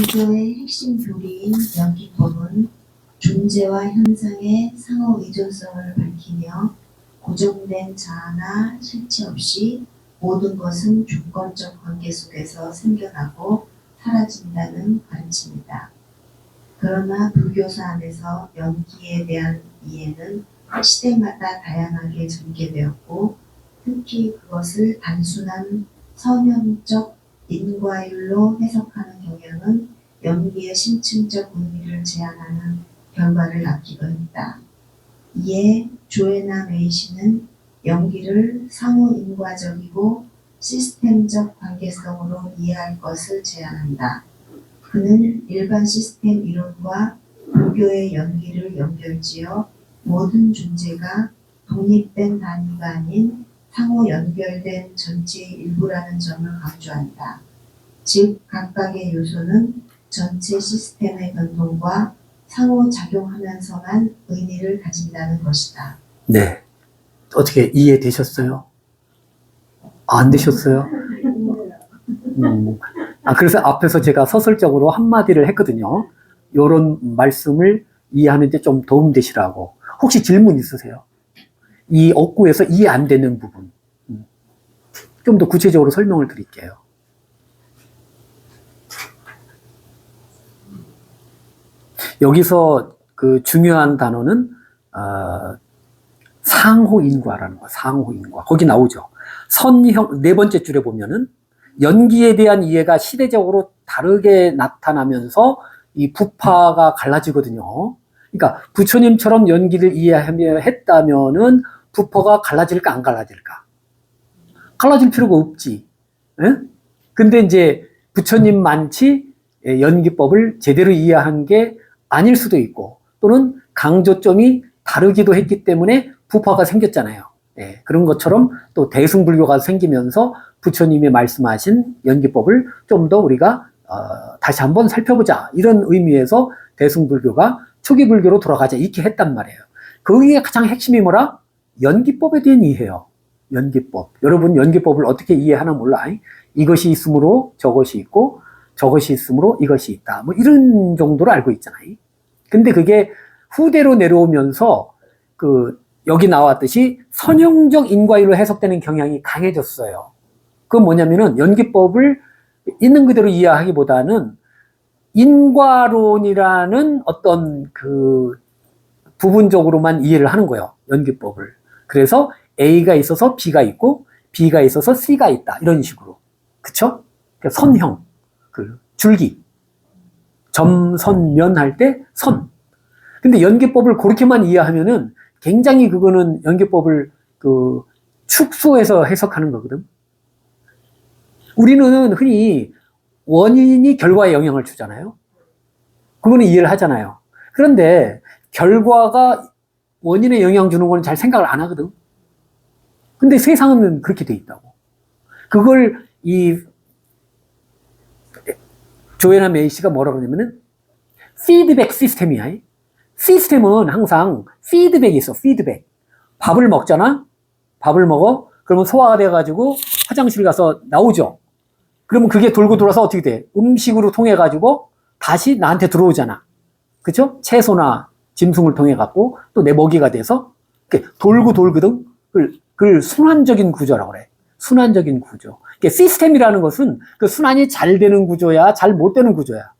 불교의 핵심 교리인 연기법은 존재와 현상의 상호 의존성을 밝히며 고정된 자아나 실체 없이 모든 것은 조건적 관계 속에서 생겨나고 사라진다는 가르침이다. 그러나 불교사 안에서 연기에 대한 이해는 시대마다 다양하게 전개되었고, 특히 그것을 단순한 선형적 인과율로 해석하는 경향은 연기의 심층적 의미를 제한하는 결과를 낳기도 했다. 이에 조에나 메이시는 연기를 상호 인과적이고 시스템적 관계성으로 이해할 것을 제안한다. 그는 일반 시스템 이론과 불교의 연기를 연결지어 모든 존재가 독립된 단위가 아닌 상호 연결된 전체의 일부라는 점을 강조한다. 즉, 각각의 요소는 전체 시스템의 변동과 상호작용하면서만 의미를 가진다는 것이다. 네. 어떻게 이해되셨어요? 안 되셨어요? 그래서 앞에서 제가 서술적으로 한마디를 했거든요. 이런 말씀을 이해하는데 좀 도움되시라고. 혹시 질문 있으세요? 이 억구에서 이해 안 되는 부분. 좀 더 구체적으로 설명을 드릴게요. 여기서 그 중요한 단어는 상호인과라는 거예요. 상호인과. 거기 나오죠. 선형, 네 번째 줄에 보면은 연기에 대한 이해가 시대적으로 다르게 나타나면서 이 부파가 갈라지거든요. 그러니까 부처님처럼 연기를 이해했다면은 부파가 갈라질까 안 갈라질까? 갈라질 필요가 없지. 에? 근데 이제 부처님만치 연기법을 제대로 이해한 게 아닐 수도 있고, 또는 강조점이 다르기도 했기 때문에 부파가 생겼잖아요. 예, 그런 것처럼 또 대승불교가 생기면서 부처님이 말씀하신 연기법을 좀 더 우리가 다시 한번 살펴보자, 이런 의미에서 대승불교가 초기 불교로 돌아가자 이렇게 했단 말이에요. 거기에 가장 핵심이 뭐라? 연기법에 대한 이해예요. 연기법. 여러분 연기법을 어떻게 이해하나 몰라. 이것이 있으므로 저것이 있고 저것이 있으므로 이것이 있다, 뭐 이런 정도로 알고 있잖아요. 근데 그게 후대로 내려오면서 여기 나왔듯이 선형적 인과율로 해석되는 경향이 강해졌어요. 그건 뭐냐면은 연기법을 있는 그대로 이해하기보다는 인과론이라는 어떤 부분적으로만 이해를 하는 거예요. 연기법을. 그래서 A가 있어서 B가 있고 B가 있어서 C가 있다, 이런 식으로. 그쵸? 선형, 줄기, 점, 선, 면 할 때 선. 근데 연기법을 그렇게만 이해하면은 굉장히 그거는 연기법을 축소해서 해석하는 거거든. 우리는 흔히 원인이 결과에 영향을 주잖아요. 그거는 이해를 하잖아요. 그런데 결과가 원인에 영향 주는 건 잘 생각을 안 하거든. 근데 세상은 그렇게 돼 있다고. 그걸 조에나 메이시가 뭐라고 하냐면은 피드백 시스템이야. 시스템은 항상 피드백이 있어. 피드백. 밥을 먹잖아. 밥을 먹어. 그러면 소화가 돼가지고 화장실 가서 나오죠. 그러면 그게 돌고 돌아서 어떻게 돼? 음식으로 통해 가지고 다시 나한테 들어오잖아. 그쵸? 채소나 짐승을 통해 갖고 또 내 먹이가 돼서 돌고 돌거든. 그걸 순환적인 구조라고 그래. 순환적인 구조. 시스템이라는 것은 그 순환이 잘 되는 구조야, 잘 못 되는 구조야.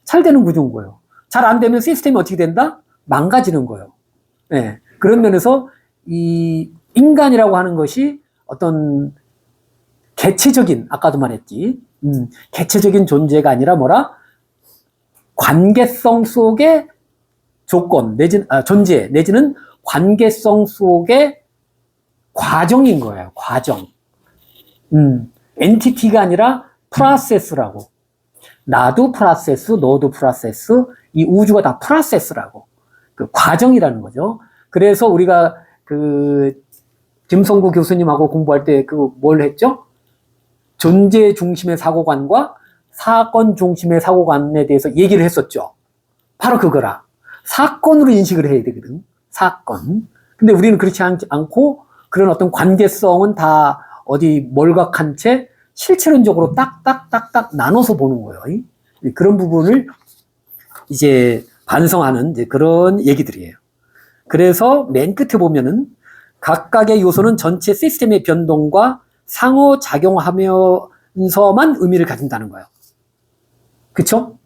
잘 되는 구조인 거예요. 잘 안 되면 시스템이 어떻게 된다? 망가지는 거예요. 네. 그런 면에서 이 인간이라고 하는 것이 어떤 개체적인, 아까도 말했지, 개체적인 존재가 아니라 뭐라? 관계성 속의 조건, 존재, 내지는 관계성 속의 과정인 거예요. 과정. 엔티티가 아니라 프로세스라고. 나도 프로세스, 너도 프로세스, 이 우주가 다 프로세스라고. 과정이라는 거죠. 그래서 우리가 김성구 교수님하고 공부할 때 뭘 했죠? 존재 중심의 사고관과 사건 중심의 사고관에 대해서 얘기를 했었죠. 바로 그거라. 사건으로 인식을 해야 되거든. 사건. 근데 우리는 그렇지 않고 그런 어떤 관계성은 다 어디 몰각한 채 실체론적으로 딱딱딱딱 나눠서 보는 거예요. 그런 부분을 이제 반성하는 이제 그런 얘기들이에요. 그래서 맨 끝에 보면은 각각의 요소는 전체 시스템의 변동과 상호작용하면서만 의미를 가진다는 거예요. 그쵸?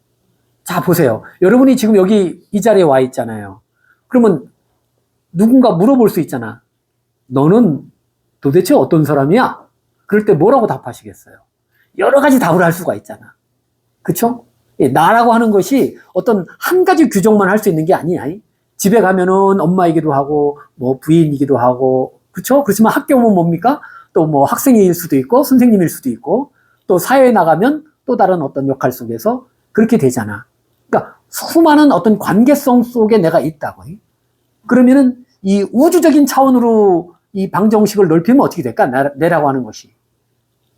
자, 보세요. 여러분이 지금 여기 이 자리에 와 있잖아요. 그러면 누군가 물어볼 수 있잖아. 너는 도대체 어떤 사람이야? 그럴 때 뭐라고 답하시겠어요? 여러 가지 답을 할 수가 있잖아. 그쵸? 예, 나라고 하는 것이 어떤 한 가지 규정만 할 수 있는 게 아니야. 집에 가면은 엄마이기도 하고, 뭐 부인이기도 하고, 그쵸? 그렇지만 학교 오면 뭡니까? 또 뭐 학생일 수도 있고, 선생님일 수도 있고, 또 사회에 나가면 또 다른 어떤 역할 속에서 그렇게 되잖아. 그러니까 수많은 어떤 관계성 속에 내가 있다고. 그러면은 이 우주적인 차원으로 이 방정식을 넓히면 어떻게 될까? 내라고 하는 것이.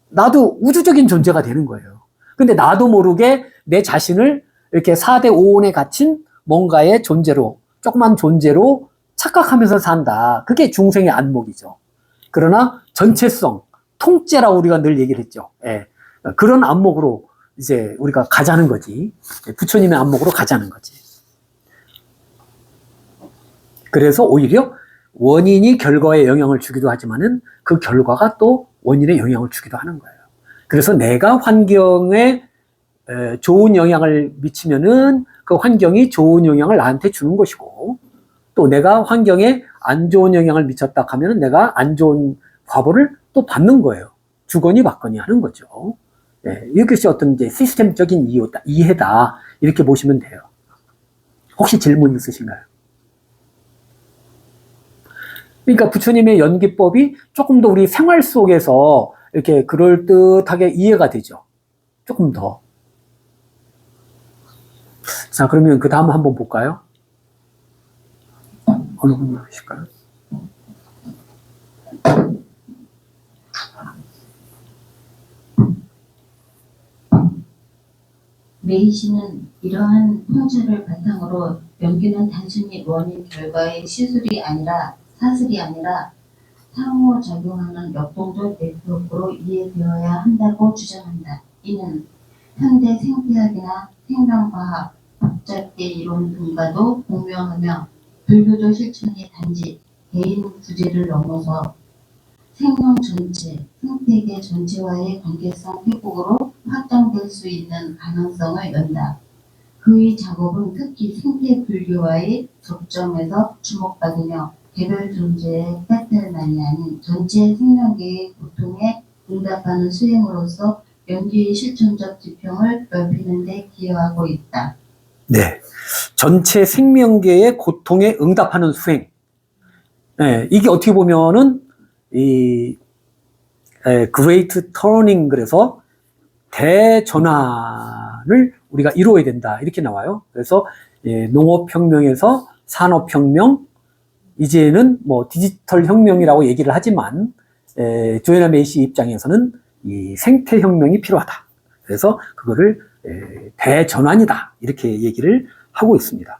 나도 우주적인 존재가 되는 거예요. 근데 나도 모르게 내 자신을 이렇게 4대 5원에 갇힌 뭔가의 존재로, 조그만 존재로 착각하면서 산다. 그게 중생의 안목이죠. 그러나 전체성, 통째라고 우리가 늘 얘기를 했죠. 예. 그런 안목으로 이제 우리가 가자는 거지. 부처님의 안목으로 가자는 거지. 그래서 오히려 원인이 결과에 영향을 주기도 하지만은 그 결과가 또 원인에 영향을 주기도 하는 거예요. 그래서 내가 환경에 좋은 영향을 미치면은 그 환경이 좋은 영향을 나한테 주는 것이고, 또 내가 환경에 안 좋은 영향을 미쳤다 하면은 내가 안 좋은 과보를 또 받는 거예요. 주거니 받거니 하는 거죠. 네, 이것이 어떤 이제 시스템적인 이해다. 이렇게 보시면 돼요. 혹시 질문 있으신가요? 그러니까 부처님의 연기법이 조금 더 우리 생활 속에서 이렇게 그럴듯하게 이해가 되죠. 조금 더. 자, 그러면 그 다음 한번 볼까요? 어느 분이 보실까요? 메이 씨는 이러한 통제를 바탕으로 연기는 단순히 원인 결과의 시술이 아니라 사슬이 아니라 상호작용하는 역동적 네트워크로 이해되어야 한다고 주장한다. 이는 현대 생태학이나 생명과학, 복잡계 이론 등과도 공명하며 불교적 실천이 단지 개인 구제를 넘어서 생명 전체, 생태계 전체와의 관계성 회복으로 확장될 수 있는 가능성을 연다. 그의 작업은 특히 생태 불교와의 접점에서 주목받으며 개별 존재의 까탈만이 아닌 전체 생명계의 고통에 응답하는 수행으로서 연기의 실천적 지평을 넓히는 데 기여하고 있다. 네. 전체 생명계의 고통에 응답하는 수행. 네, 이게 어떻게 보면은 이 great turning, 그래서 대전환을 우리가 이루어야 된다. 이렇게 나와요. 그래서 농업혁명에서 산업혁명, 이제는 뭐 디지털 혁명이라고 얘기를 하지만 조애나 메이 씨 입장에서는 이 생태혁명이 필요하다. 그래서 그거를 대전환이다. 이렇게 얘기를 하고 있습니다.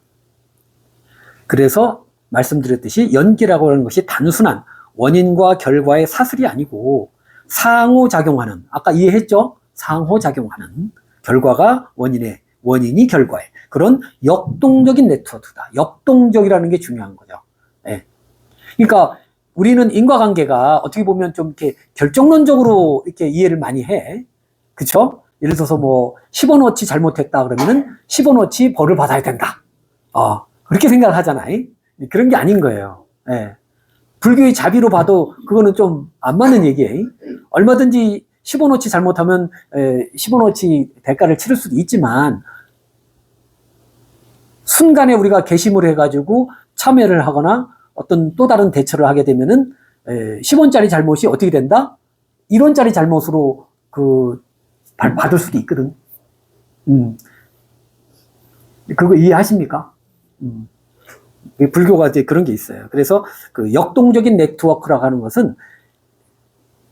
그래서 말씀드렸듯이 연기라고 하는 것이 단순한 원인과 결과의 사슬이 아니고 상호작용하는, 아까 이해했죠? 상호작용하는, 결과가 원인이 결과에, 그런 역동적인 네트워크다. 역동적이라는 게 중요한 거죠. 예. 그러니까 우리는 인과관계가 어떻게 보면 좀 이렇게 결정론적으로 이렇게 이해를 많이 해. 그쵸? 예를 들어서 뭐 10원어치 잘못했다 그러면은 10원어치 벌을 받아야 된다. 그렇게 생각을 하잖아요. 그런 게 아닌 거예요. 예. 불교의 자비로 봐도 그거는 좀 안 맞는 얘기예요. 얼마든지 10원어치 잘못하면 10원어치 대가를 치를 수도 있지만, 순간에 우리가 개심을 해가지고 참여를 하거나 어떤 또 다른 대처를 하게 되면은 10원짜리 잘못이 어떻게 된다? 1원짜리 잘못으로 받을 수도 있거든. 그거 이해하십니까? 불교가 이제 그런 게 있어요. 그래서 그 역동적인 네트워크라고 하는 것은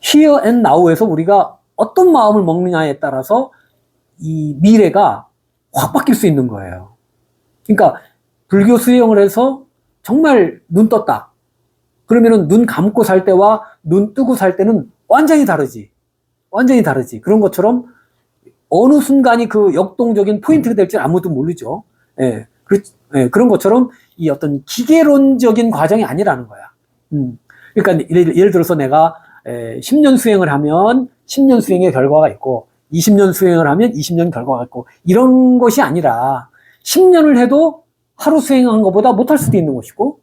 here and now에서 우리가 어떤 마음을 먹느냐에 따라서 이 미래가 확 바뀔 수 있는 거예요. 그러니까 불교 수행을 해서 정말 눈 떴다. 그러면은 눈 감고 살 때와 눈 뜨고 살 때는 완전히 다르지. 완전히 다르지. 그런 것처럼 어느 순간이 그 역동적인 포인트가 될지 아무도 모르죠. 예, 그런 것처럼 이 어떤 기계론적인 과정이 아니라는 거야. 그러니까 예를 들어서 내가 10년 수행을 하면 10년 수행의 결과가 있고 20년 수행을 하면 20년 결과가 있고 이런 것이 아니라 10년을 해도 하루 수행한 것보다 못할 수도 있는 것이고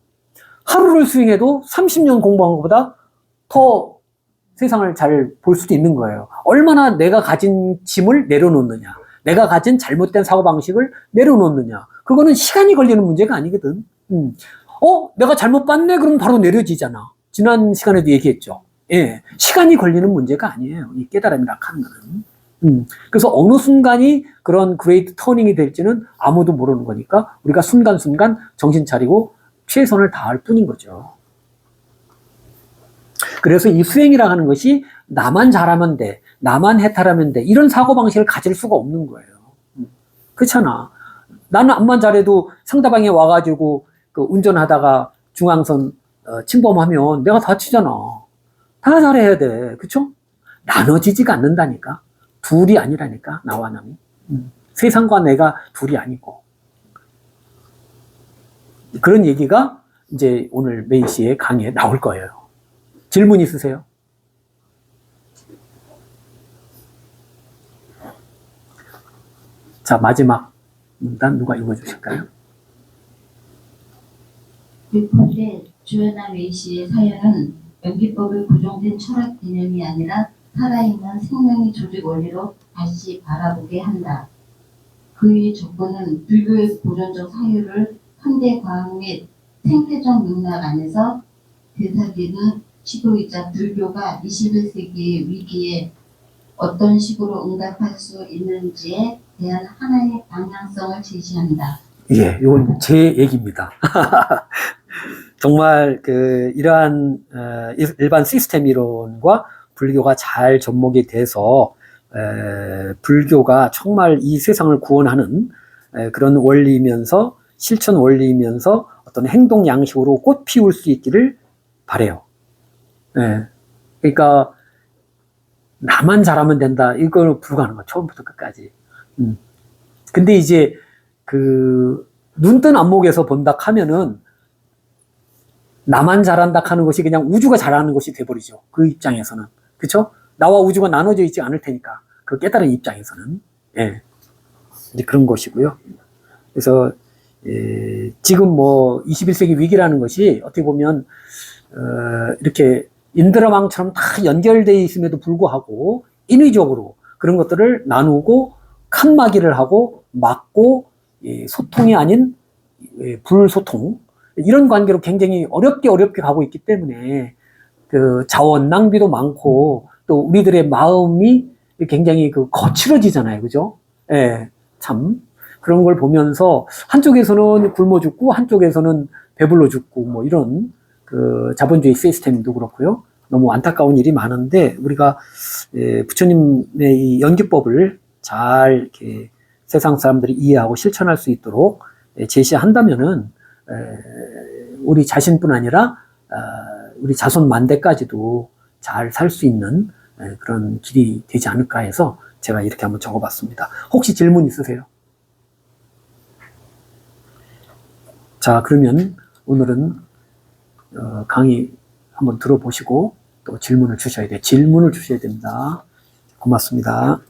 하루를 수행해도 30년 공부한 것보다 더 세상을 잘 볼 수도 있는 거예요. 얼마나 내가 가진 짐을 내려놓느냐, 내가 가진 잘못된 사고방식을 내려놓느냐, 그거는 시간이 걸리는 문제가 아니거든. 내가 잘못 봤네? 그럼 바로 내려지잖아. 지난 시간에도 얘기했죠. 예, 시간이 걸리는 문제가 아니에요. 이 깨달음이라 하는 거는. 그래서 어느 순간이 그런 그레이트 터닝이 될지는 아무도 모르는 거니까 우리가 순간순간 정신 차리고 최선을 다할 뿐인 거죠. 그래서 이 수행이라 하는 것이 나만 잘하면 돼, 나만 해탈하면 돼, 이런 사고방식을 가질 수가 없는 거예요. 그렇잖아. 나는 암만 잘해도 상대방이 와가지고 그 운전하다가 중앙선 침범하면 내가 다치잖아. 다 잘해야 돼. 그쵸? 나눠지지가 않는다니까. 둘이 아니라니까, 나와 남이. 세상과 내가 둘이 아니고. 그런 얘기가 이제 오늘 메이 씨의 강의에 나올 거예요. 질문 있으세요? 자, 마지막 문단 누가 읽어주실까요? 류펀의 주연아 메이 씨의 사연은 연기법의 고정된 철학 개념이 아니라 살아있는 생명의 조직 원리로 다시 바라보게 한다. 그의 접근은 불교의 고전적 사유를 현대 과학 및 생태적 맥락 안에서 되살리는 시도이자 불교가 21세기의 위기에 어떤 식으로 응답할 수 있는지에 대한 하나의 방향성을 제시한다. 예, 이건 제 얘기입니다. 정말 이러한 일반 시스템 이론과 불교가 잘 접목이 돼서 불교가 정말 이 세상을 구원하는 그런 원리이면서 실천 원리이면서 어떤 행동 양식으로 꽃 피울 수 있기를 바라요. 그러니까 나만 잘하면 된다. 이거는 불가능한 거야. 처음부터 끝까지. 근데 이제 눈뜬 안목에서 본다 하면은 나만 잘한다 하는 것이 그냥 우주가 잘하는 것이 돼버리죠. 그 입장에서는. 그쵸? 나와 우주가 나눠져 있지 않을 테니까. 그 깨달은 입장에서는. 예. 이제 그런 것이고요. 그래서, 지금 21세기 위기라는 것이 어떻게 보면, 이렇게 인드라망처럼 다 연결되어 있음에도 불구하고 인위적으로 그런 것들을 나누고 칸막이를 하고 막고 소통이 아닌 불소통 이런 관계로 굉장히 어렵게 가고 있기 때문에 자원 낭비도 많고 또 우리들의 마음이 굉장히 거칠어지잖아요. 그죠? 예, 참 그런 걸 보면서 한쪽에서는 굶어 죽고 한쪽에서는 배불러 죽고 이런 자본주의 시스템도 그렇고요. 너무 안타까운 일이 많은데 우리가 부처님의 이 연기법을 잘 이렇게 세상 사람들이 이해하고 실천할 수 있도록 제시한다면은 우리 자신뿐 아니라 우리 자손 만대까지도 잘 살 수 있는 그런 길이 되지 않을까 해서 제가 이렇게 한번 적어봤습니다. 혹시 질문 있으세요? 자, 그러면 오늘은 강의 한번 들어보시고 또 질문을 주셔야 됩니다. 고맙습니다.